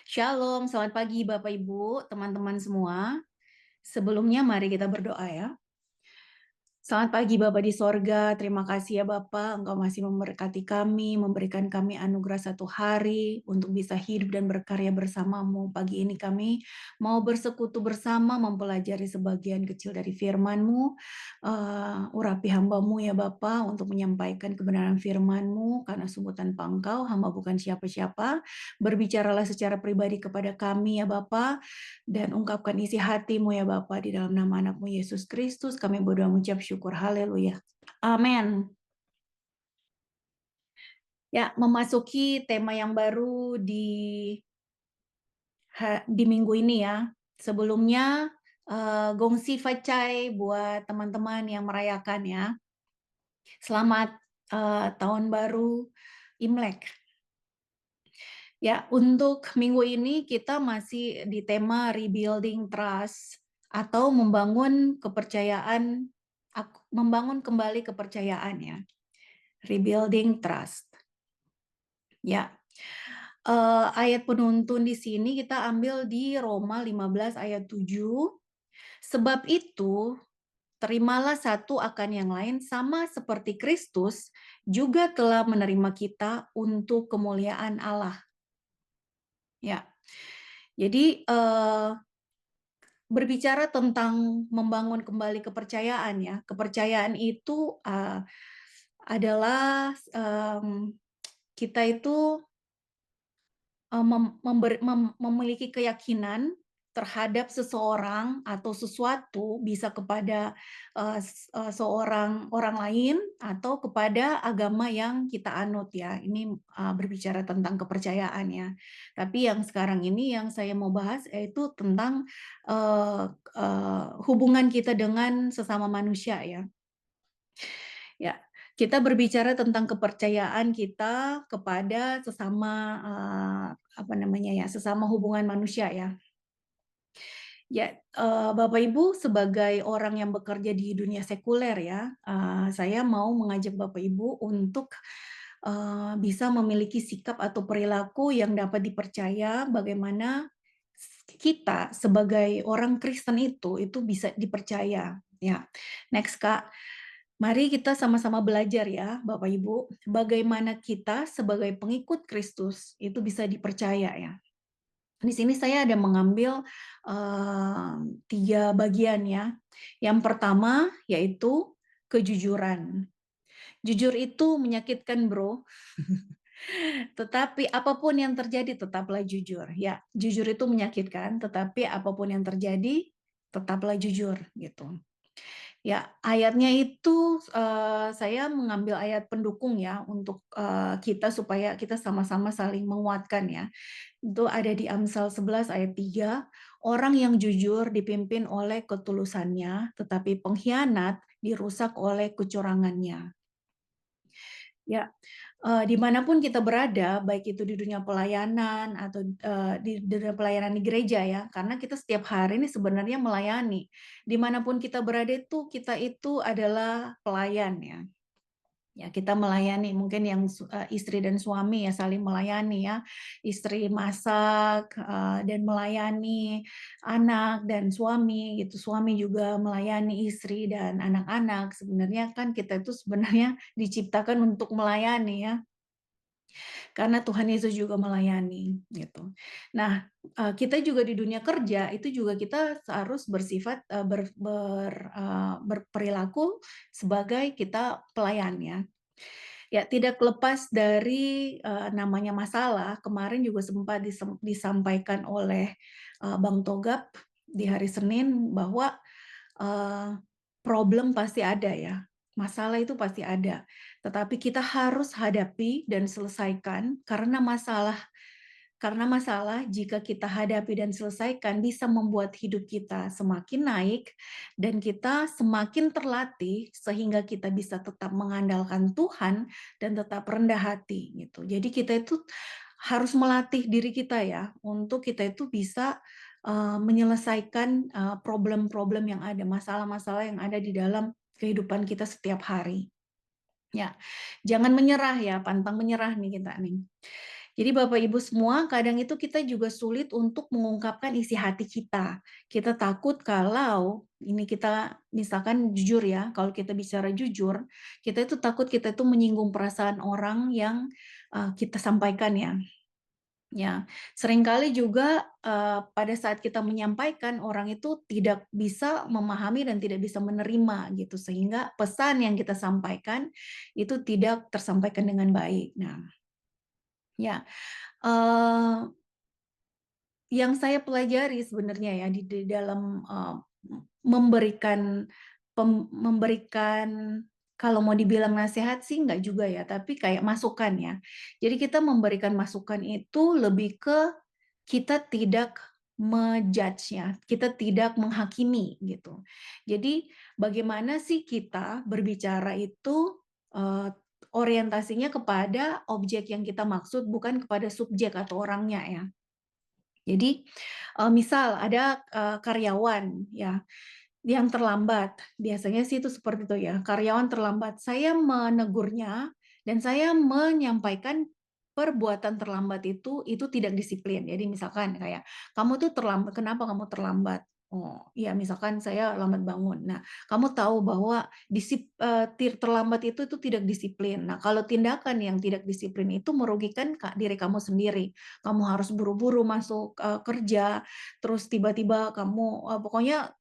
Shalom, selamat pagi Bapak Ibu, teman-teman semua. Sebelumnya mari kita berdoa ya. Selamat pagi Bapa di sorga, terima kasih ya Bapa, Engkau masih memberkati kami, memberikan kami anugerah satu hari untuk bisa hidup dan berkarya bersamamu. Pagi ini kami mau bersekutu bersama, mempelajari sebagian kecil dari firman-Mu. Urapi hamba-Mu ya Bapa untuk menyampaikan kebenaran firman-Mu, karena sungguh tanpa Engkau, hamba bukan siapa-siapa. Berbicaralah secara pribadi kepada kami ya Bapa, dan ungkapkan isi hatimu ya Bapa, di dalam nama anakmu Yesus Kristus kami berdoa mengucap syukur, haleluya, amin. Ya, memasuki tema yang baru di minggu ini ya. Sebelumnya gongsi facai buat teman-teman yang merayakan ya. Selamat tahun baru Imlek. Ya, untuk minggu ini kita masih di tema rebuilding trust atau membangun kepercayaan, membangun kembali kepercayaan ya. Rebuilding trust. Ya. Ayat penuntun di sini kita ambil di Roma 15 ayat 7. Sebab itu, terimalah satu akan yang lain sama seperti Kristus juga telah menerima kita untuk kemuliaan Allah. Ya. Jadi berbicara tentang membangun kembali kepercayaan ya. Kepercayaan itu adalah kita itu memiliki keyakinan terhadap seseorang atau sesuatu, bisa kepada seorang orang lain atau kepada agama yang kita anut ya. Ini berbicara tentang kepercayaan ya. Tapi yang sekarang ini yang saya mau bahas yaitu tentang hubungan kita dengan sesama manusia ya. Ya, kita berbicara tentang kepercayaan kita kepada sesama sesama hubungan manusia ya. Ya, Bapak Ibu sebagai orang yang bekerja di dunia sekuler ya, saya mau mengajak Bapak Ibu untuk bisa memiliki sikap atau perilaku yang dapat dipercaya, bagaimana kita sebagai orang Kristen itu bisa dipercaya. Ya, next Kak. Mari kita sama-sama belajar ya, Bapak Ibu, bagaimana kita sebagai pengikut Kristus itu bisa dipercaya ya. Di sini saya ada mengambil 3 bagian ya. Yang pertama yaitu kejujuran. Jujur itu menyakitkan, Bro. Tetapi apapun yang terjadi tetaplah jujur. Ya, jujur itu menyakitkan, tetapi apapun yang terjadi tetaplah jujur gitu. Ya, ayatnya itu saya mengambil ayat pendukung ya untuk kita supaya kita sama-sama saling menguatkan ya. Itu ada di Amsal 11 ayat 3, orang yang jujur dipimpin oleh ketulusannya, tetapi pengkhianat dirusak oleh kecurangannya. Ya, dimanapun kita berada, baik itu di dunia pelayanan atau di dunia pelayanan di gereja ya, karena kita setiap hari ini sebenarnya melayani. Dimanapun kita berada itu, kita itu adalah pelayan ya. Ya, kita melayani mungkin yang istri dan suami ya saling melayani ya. Istri masak dan melayani anak dan suami gitu. Suami juga melayani istri dan anak-anak. Sebenarnya kan kita itu sebenarnya diciptakan untuk melayani ya. Karena Tuhan Yesus juga melayani gitu. Nah, kita juga di dunia kerja itu juga kita harus bersifat berperilaku sebagai kita pelayan ya. Ya, tidak lepas dari namanya masalah. Kemarin juga sempat disampaikan oleh Bang Togap di hari Senin bahwa problem pasti ada ya. Masalah itu pasti ada. Tetapi kita harus hadapi dan selesaikan karena masalah jika kita hadapi dan selesaikan bisa membuat hidup kita semakin naik dan kita semakin terlatih sehingga kita bisa tetap mengandalkan Tuhan dan tetap rendah hati gitu. Jadi kita itu harus melatih diri kita ya untuk kita itu bisa menyelesaikan problem-problem yang ada, masalah-masalah yang ada di dalam kehidupan kita setiap hari. Ya, jangan menyerah ya, pantang menyerah nih kita nih. Jadi Bapak Ibu semua, kadang itu kita juga sulit untuk mengungkapkan isi hati kita. Kita takut kalau ini kita misalkan jujur ya, kalau kita bicara jujur, kita itu takut kita itu menyinggung perasaan orang yang kita sampaikan ya. Ya, seringkali juga pada saat kita menyampaikan orang itu tidak bisa memahami dan tidak bisa menerima gitu, sehingga pesan yang kita sampaikan itu tidak tersampaikan dengan baik. Nah, ya. Eee, yang saya pelajari sebenarnya ya di dalam, memberikan memberikan kalau mau dibilang nasihat sih enggak juga ya, tapi kayak masukan ya. Jadi kita memberikan masukan itu lebih ke kita tidak ya, kita tidak menghakimi gitu. Jadi bagaimana sih kita berbicara itu, orientasinya kepada objek yang kita maksud bukan kepada subjek atau orangnya ya. Jadi, misal ada, karyawan ya, yang terlambat, biasanya sih itu seperti itu ya, karyawan terlambat, saya menegurnya dan saya menyampaikan perbuatan terlambat itu tidak disiplin. Jadi misalkan kayak, "Kamu tuh terlambat, kenapa kamu terlambat?" Oh, iya misalkan saya lambat bangun. Nah, kamu tahu bahwa terlambat itu tidak disiplin. Nah, kalau tindakan yang tidak disiplin itu merugikan diri kamu sendiri. Kamu harus buru-buru masuk, kerja, terus tiba-tiba kamu, pokoknya,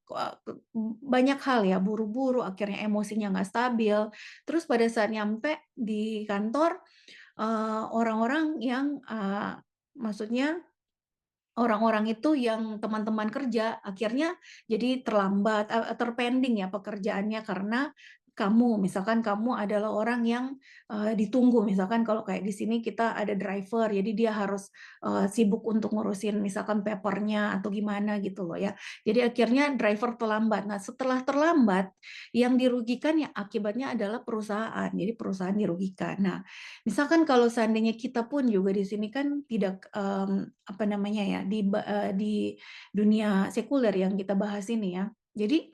banyak hal ya, buru-buru, akhirnya emosinya nggak stabil. Terus pada saat nyampe di kantor, orang-orang yang, maksudnya orang-orang itu yang teman-teman kerja akhirnya jadi terlambat, terpending ya pekerjaannya karena misalkan kamu adalah orang yang, ditunggu. Misalkan kalau kayak di sini kita ada driver, jadi dia harus, sibuk untuk ngurusin misalkan paper-nya atau gimana gitu loh ya. Jadi akhirnya driver terlambat. Nah setelah terlambat, yang dirugikan ya akibatnya adalah perusahaan, jadi perusahaan dirugikan. Nah, misalkan kalau seandainya kita pun juga di sini kan tidak, apa namanya ya, di dunia sekuler yang kita bahas ini ya. Jadi,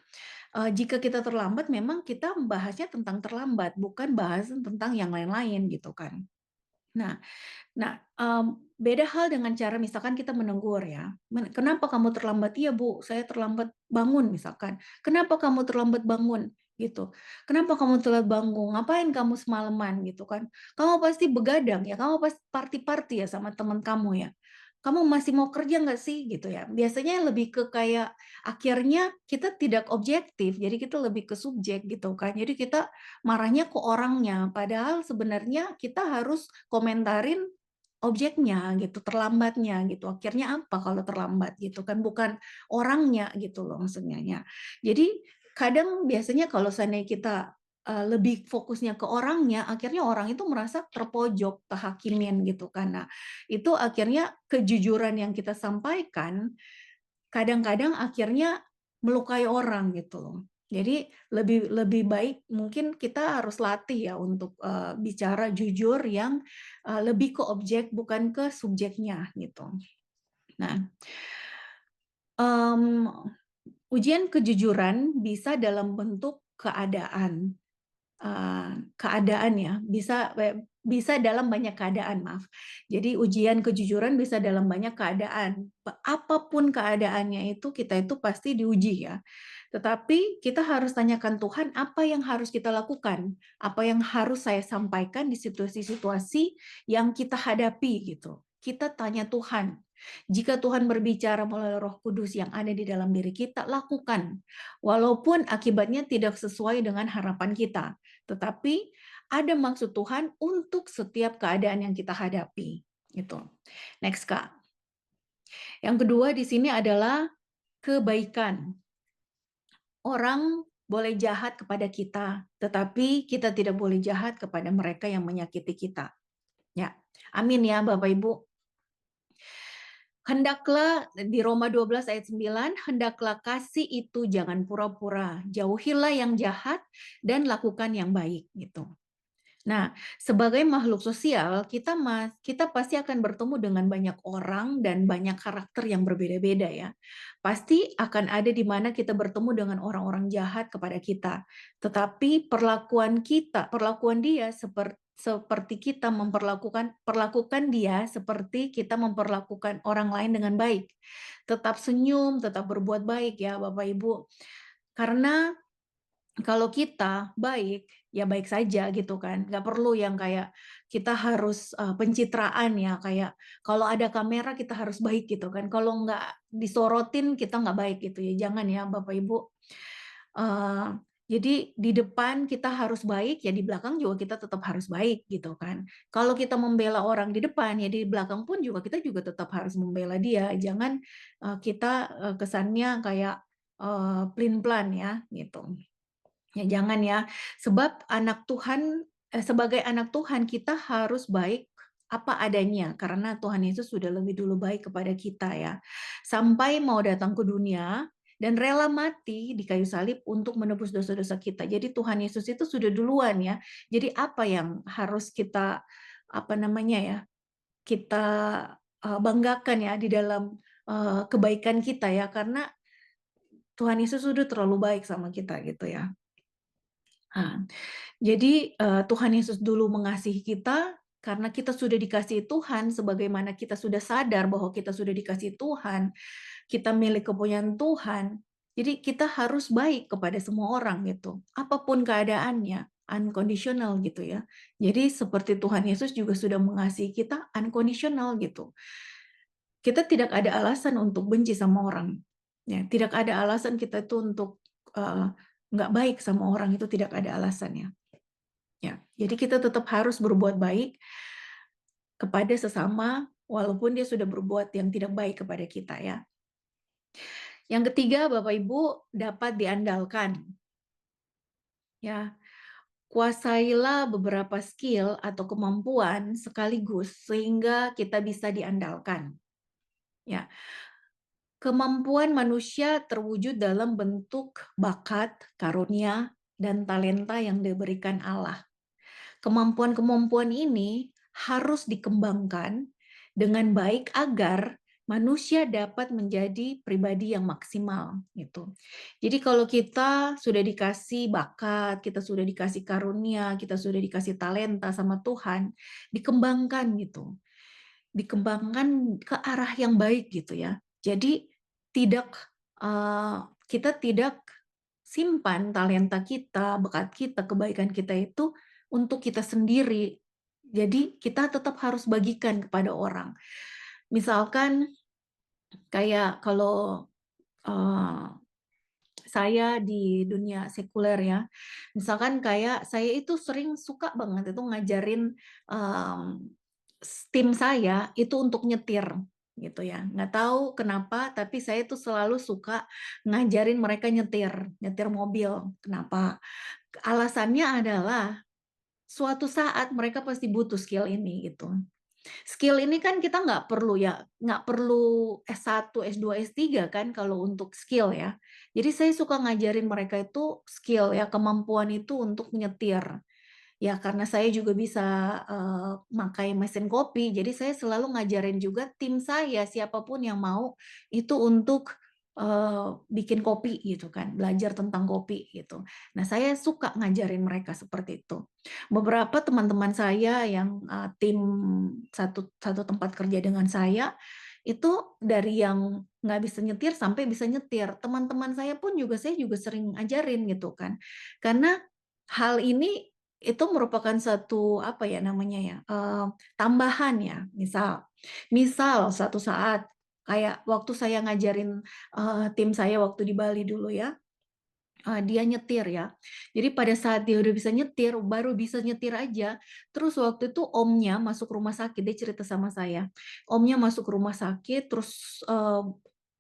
jika kita terlambat memang kita membahasnya tentang terlambat, bukan bahasan tentang yang lain-lain gitu kan. Nah, beda hal dengan cara misalkan kita menegur ya, "Kenapa kamu terlambat?" "Iya Bu, saya terlambat bangun," misalkan. "Kenapa kamu terlambat bangun?" Gitu. "Kenapa kamu telat bangun? Ngapain kamu semalaman?" Gitu kan. "Kamu pasti begadang ya, kamu pasti party-party ya sama teman kamu ya? Kamu masih mau kerja nggak sih?" Gitu ya. Biasanya lebih ke kayak akhirnya kita tidak objektif, jadi kita lebih ke subjek gitu kan. Jadi kita marahnya ke orangnya, padahal sebenarnya kita harus komentarin objeknya gitu, terlambatnya gitu, akhirnya apa kalau terlambat gitu kan, bukan orangnya gitu loh maksudnya ya. Jadi kadang biasanya kalau seandainya kita, lebih fokusnya ke orangnya, akhirnya orang itu merasa terpojok, kehakimin gitu kan. Nah, itu akhirnya kejujuran yang kita sampaikan, kadang-kadang akhirnya melukai orang gitu loh. Jadi lebih lebih baik mungkin kita harus latih ya untuk, bicara jujur yang, lebih ke objek bukan ke subjeknya gitu. Nah, mmm, ujian kejujuran bisa dalam bentuk keadaan ya, bisa dalam banyak keadaan, maaf. Jadi ujian kejujuran bisa dalam banyak keadaan. Apapun keadaannya itu, kita itu pasti diuji ya. Tetapi kita harus tanyakan Tuhan, apa yang harus kita lakukan? Apa yang harus saya sampaikan di situasi-situasi yang kita hadapi gitu. Kita tanya Tuhan. Jika Tuhan berbicara melalui Roh Kudus yang ada di dalam diri kita, lakukan. Walaupun akibatnya tidak sesuai dengan harapan kita. Tetapi ada maksud Tuhan untuk setiap keadaan yang kita hadapi, gitu. Next, Kak. Yang kedua di sini adalah kebaikan. Orang boleh jahat kepada kita, tetapi kita tidak boleh jahat kepada mereka yang menyakiti kita. Ya, amin ya Bapak Ibu. Hendaklah di Roma 12 ayat 9, hendaklah kasih itu jangan pura-pura, jauhilah yang jahat dan lakukan yang baik gitu. Nah, sebagai makhluk sosial, kita pasti akan bertemu dengan banyak orang dan banyak karakter yang berbeda-beda ya. Pasti akan ada di mana kita bertemu dengan orang-orang jahat kepada kita. Tetapi perlakuan dia seperti kita perlakukan dia seperti kita memperlakukan orang lain dengan baik. Tetap senyum, tetap berbuat baik ya Bapak Ibu. Karena kalau kita baik, ya baik saja gitu kan, nggak perlu yang kayak kita harus, pencitraan ya, kayak kalau ada kamera kita harus baik gitu kan, kalau nggak disorotin kita nggak baik gitu ya, jangan ya Bapak Ibu. Eee, jadi di depan kita harus baik, ya di belakang juga kita tetap harus baik gitu kan. Kalau kita membela orang di depan, ya di belakang pun juga kita juga tetap harus membela dia, jangan, kita, kesannya kayak, plin-plan ya gitu. Ya jangan ya, sebab sebagai anak Tuhan kita harus baik apa adanya, karena Tuhan Yesus sudah lebih dulu baik kepada kita ya. Sampai mau datang ke dunia dan rela mati di kayu salib untuk menebus dosa-dosa kita. Jadi Tuhan Yesus itu sudah duluan ya. Jadi apa yang harus kita, apa namanya ya, kita, banggakan ya di dalam, kebaikan kita ya, karena Tuhan Yesus sudah terlalu baik sama kita gitu ya. Nah, jadi, Tuhan Yesus dulu mengasihi kita, karena kita sudah dikasihi Tuhan, sebagaimana kita sudah sadar bahwa kita sudah dikasihi Tuhan, kita milik kepunyaan Tuhan, jadi kita harus baik kepada semua orang gitu, apapun keadaannya, unconditional gitu ya. Jadi seperti Tuhan Yesus juga sudah mengasihi kita unconditional gitu. Kita tidak ada alasan untuk benci sama orang, ya, tidak ada alasan kita itu untuk, nggak baik sama orang, itu tidak ada alasannya. Ya, jadi kita tetap harus berbuat baik kepada sesama, walaupun dia sudah berbuat yang tidak baik kepada kita ya. Yang ketiga, Bapak Ibu dapat diandalkan. Ya, kuasailah beberapa skill atau kemampuan sekaligus sehingga kita bisa diandalkan. Ya, kemampuan manusia terwujud dalam bentuk bakat, karunia, dan talenta yang diberikan Allah. Kemampuan-kemampuan ini harus dikembangkan dengan baik agar manusia dapat menjadi pribadi yang maksimal gitu. Jadi kalau kita sudah dikasih bakat, kita sudah dikasih karunia, kita sudah dikasih talenta sama Tuhan, dikembangkan gitu. Dikembangkan ke arah yang baik gitu ya. Jadi tidak kita tidak simpan talenta kita, bakat kita, kebaikan kita itu untuk kita sendiri. Jadi kita tetap harus bagikan kepada orang. Misalkan kayak kalau, eee, saya di dunia sekuler ya, misalkan kayak saya itu sering suka banget itu ngajarin, mmm, tim saya itu untuk nyetir, gitu ya. Nggak tahu kenapa, tapi saya tuh selalu suka ngajarin mereka nyetir, nyetir mobil. Kenapa? Alasannya adalah suatu saat mereka pasti butuh skill ini gitu. Skill ini kan kita nggak perlu S1, S2, S3 kan kalau untuk skill ya. Jadi saya suka ngajarin mereka itu skill ya, kemampuan itu untuk nyetir. Ya karena saya juga bisa, makai mesin kopi, jadi saya selalu ngajarin juga tim saya, siapapun yang mau itu untuk, bikin kopi gitu kan, belajar tentang kopi gitu. Nah saya suka ngajarin mereka seperti itu. Beberapa teman-teman saya yang, tim satu satu tempat kerja dengan saya, itu dari yang nggak bisa nyetir sampai bisa nyetir. Teman-teman saya juga sering ajarin gitu kan. Karena hal ini itu merupakan satu, apa ya namanya ya, tambahan ya. Misal suatu saat kayak waktu saya ngajarin, tim saya waktu di Bali dulu ya, dia nyetir ya. Jadi pada saat dia udah bisa nyetir, baru bisa nyetir aja, terus waktu itu omnya masuk rumah sakit, dia cerita sama saya. Omnya masuk rumah sakit, terus,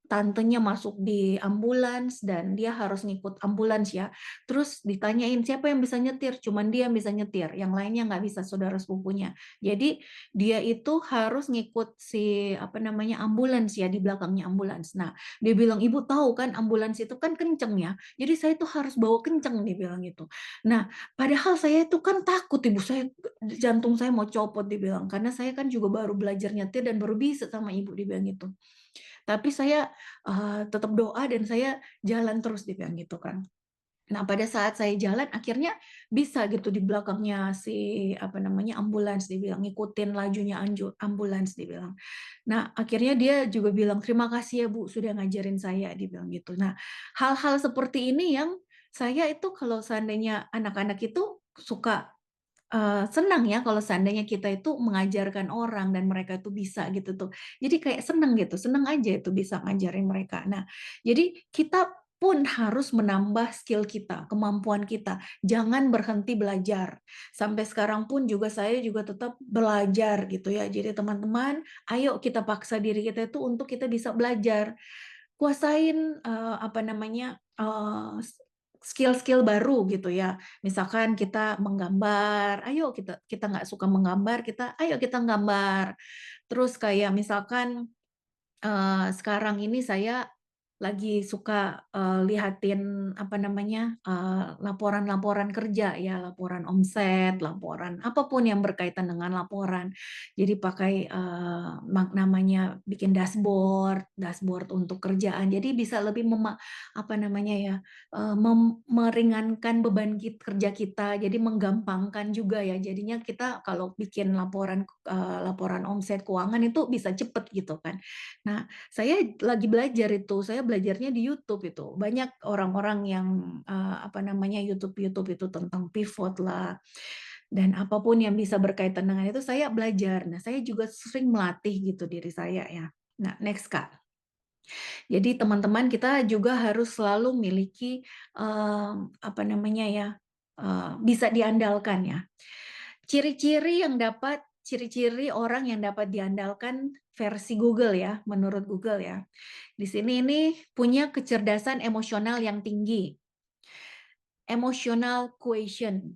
tantenya masuk di ambulans dan dia harus ngikut ambulans ya. Terus ditanyain, "Siapa yang bisa nyetir?" Cuman dia yang bisa nyetir, yang lainnya nggak bisa, saudara sepupunya. Jadi dia itu harus ngikut si, apa namanya, ambulans ya, di belakangnya ambulans. Nah, dia bilang, "Ibu tahu kan ambulans itu kan kenceng ya, jadi saya tuh harus bawa kenceng," dia bilang gitu. Nah, padahal saya itu kan takut Ibu, jantung saya mau copot dia bilang, karena saya kan juga baru belajar nyetir dan baru bisa sama Ibu, dia bilang gitu. Tapi saya, tetap doa dan saya jalan terus dia bilang gitu kan. Nah, pada saat saya jalan akhirnya bisa gitu di belakangnya si, apa namanya, ambulans, dia bilang, ngikutin lajunya ambulans, dia bilang. Nah, akhirnya dia juga bilang, "Terima kasih ya Bu, sudah ngajarin saya," dia bilang gitu. Nah, hal-hal seperti ini yang saya itu kalau seandainya anak-anak itu suka senang ya kalau seandainya kita itu mengajarkan orang dan mereka itu bisa gitu tuh. Jadi kayak seneng gitu, seneng aja itu bisa ngajarin mereka. Nah, jadi kita pun harus menambah skill kita, kemampuan kita. Jangan berhenti belajar. Sampai sekarang pun juga saya juga tetap belajar gitu ya. Jadi teman-teman, ayo kita paksa diri kita itu untuk kita bisa belajar. Kuasain, apa namanya, skill-skill baru gitu ya. Misalkan kita menggambar, ayo kita kita nggak suka menggambar, ayo kita nggambar. Terus kayak misalkan sekarang ini saya lagi suka, lihatin apa namanya, laporan-laporan kerja ya, laporan omset, laporan apapun yang berkaitan dengan laporan. Jadi pakai, namanya bikin dashboard dashboard untuk kerjaan. Jadi bisa lebih apa namanya ya, meringankan beban kerja kita, jadi menggampangkan juga ya. Jadinya kita kalau bikin laporan omset keuangan itu bisa cepet gitu kan. Nah, saya lagi belajar itu, saya belajarnya di YouTube itu. Banyak orang-orang yang, apa namanya, YouTube-YouTube itu tentang pivot lah, dan apapun yang bisa berkaitan dengan itu saya belajar. Nah, saya juga sering melatih gitu diri saya ya. Nah, next Kak. Jadi teman-teman kita juga harus selalu memiliki, apa namanya ya, bisa diandalkan ya. Ciri-ciri orang yang dapat diandalkan versi Google ya, menurut Google ya. Di sini ini punya kecerdasan emosional yang tinggi, emotional quotient.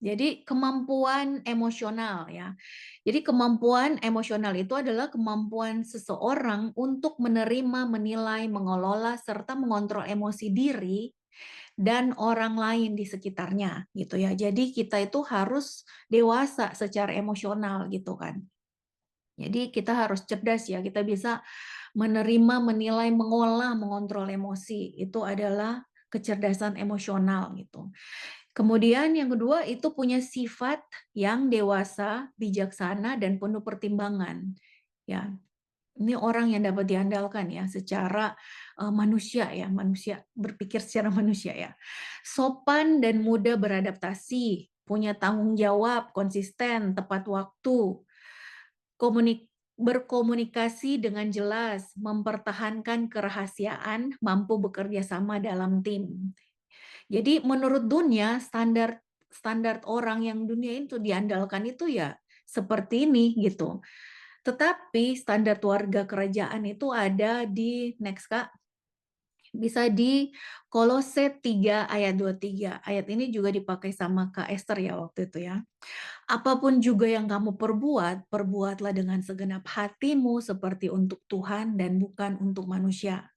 Jadi kemampuan emosional ya. Jadi kemampuan emosional itu adalah kemampuan seseorang untuk menerima, menilai, mengelola serta mengontrol emosi diri dan orang lain di sekitarnya gitu ya. Jadi kita itu harus dewasa secara emosional gitu kan. Jadi kita harus cerdas ya, kita bisa menerima, menilai, mengolah, mengontrol emosi. Itu adalah kecerdasan emosional gitu. Kemudian yang kedua itu punya sifat yang dewasa, bijaksana, dan penuh pertimbangan. Ya, ini orang yang dapat diandalkan ya secara manusia ya, manusia berpikir secara manusia ya. Sopan dan mudah beradaptasi, punya tanggung jawab, konsisten, tepat waktu, berkomunikasi dengan jelas, mempertahankan kerahasiaan, mampu bekerja sama dalam tim. Jadi menurut dunia standar standar orang yang dunia itu diandalkan itu ya seperti ini gitu. Tetapi standar warga kerajaan itu ada di next Kak, bisa di Kolose 3 ayat 23. Ayat ini juga dipakai sama Kak Esther ya waktu itu ya. Apapun juga yang kamu perbuat, perbuatlah dengan segenap hatimu seperti untuk Tuhan dan bukan untuk manusia.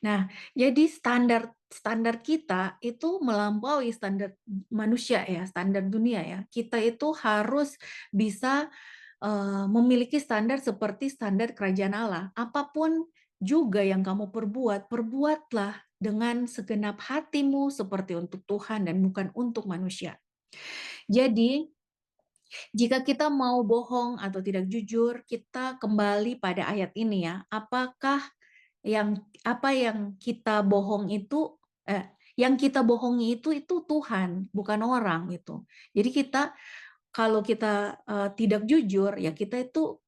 Nah, jadi standar standar kita itu melampaui standar manusia ya, standar dunia ya. Kita itu harus bisa, memiliki standar seperti standar kerajaan Allah. Apapun juga yang kamu perbuat, perbuatlah dengan segenap hatimu seperti untuk Tuhan dan bukan untuk manusia. Jadi, jika kita mau bohong atau tidak jujur, kita kembali pada ayat ini ya. Apa yang kita bohong itu yang kita bohongi itu Tuhan, bukan orang gitu. Jadi kalau kita, tidak jujur, ya kita itu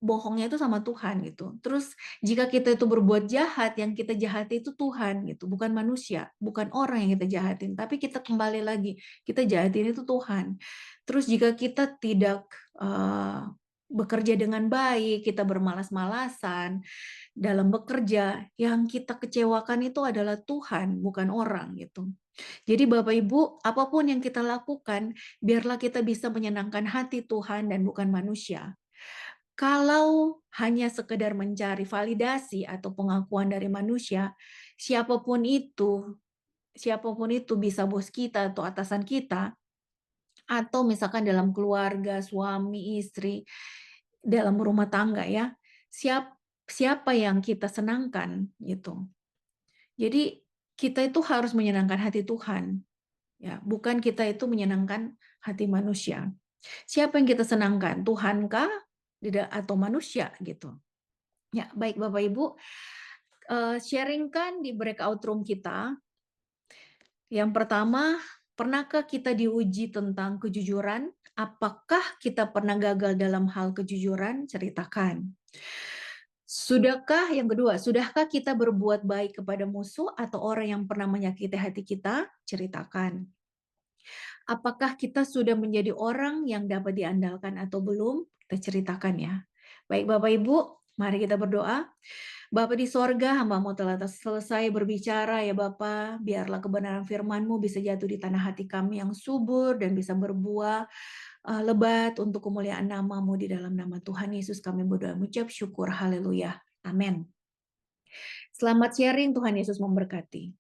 bohongnya itu sama Tuhan gitu. Terus jika kita itu berbuat jahat, yang kita jahati itu Tuhan gitu, bukan manusia, bukan orang yang kita jahatin, tapi kita kembali lagi, kita jahatin itu Tuhan. Terus jika kita tidak, bekerja dengan baik, kita bermalas-malasan dalam bekerja, yang kita kecewakan itu adalah Tuhan, bukan orang gitu. Jadi Bapak Ibu, apapun yang kita lakukan, biarlah kita bisa menyenangkan hati Tuhan dan bukan manusia. Kalau hanya sekedar mencari validasi atau pengakuan dari manusia, siapapun itu siapapun itu bisa bos kita atau atasan kita, atau misalkan dalam keluarga, suami, istri, dalam rumah tangga ya, siapa yang kita senangkan gitu. Jadi kita itu harus menyenangkan hati Tuhan, ya, bukan kita itu menyenangkan hati manusia. Siapa yang kita senangkan? Tuhankah atau manusia gitu? Ya, baik Bapak Ibu, sharing-kan di breakout room kita. Yang pertama, pernahkah kita diuji tentang kejujuran? Apakah kita pernah gagal dalam hal kejujuran? Ceritakan. Yang kedua, sudahkah kita berbuat baik kepada musuh atau orang yang pernah menyakiti hati kita? Ceritakan. Apakah kita sudah menjadi orang yang dapat diandalkan atau belum? Kita ceritakan ya. Baik Bapak Ibu, mari kita berdoa. Bapa di sorga, hamba-Mu telah selesai berbicara ya Bapa. Biarlah kebenaran firman-Mu bisa jatuh di tanah hati kami yang subur dan bisa berbuah lebat untuk kemuliaan nama-Mu. Di dalam nama Tuhan Yesus kami berdoa mengucap syukur. Haleluya. Amin. Selamat sharing, Tuhan Yesus memberkati.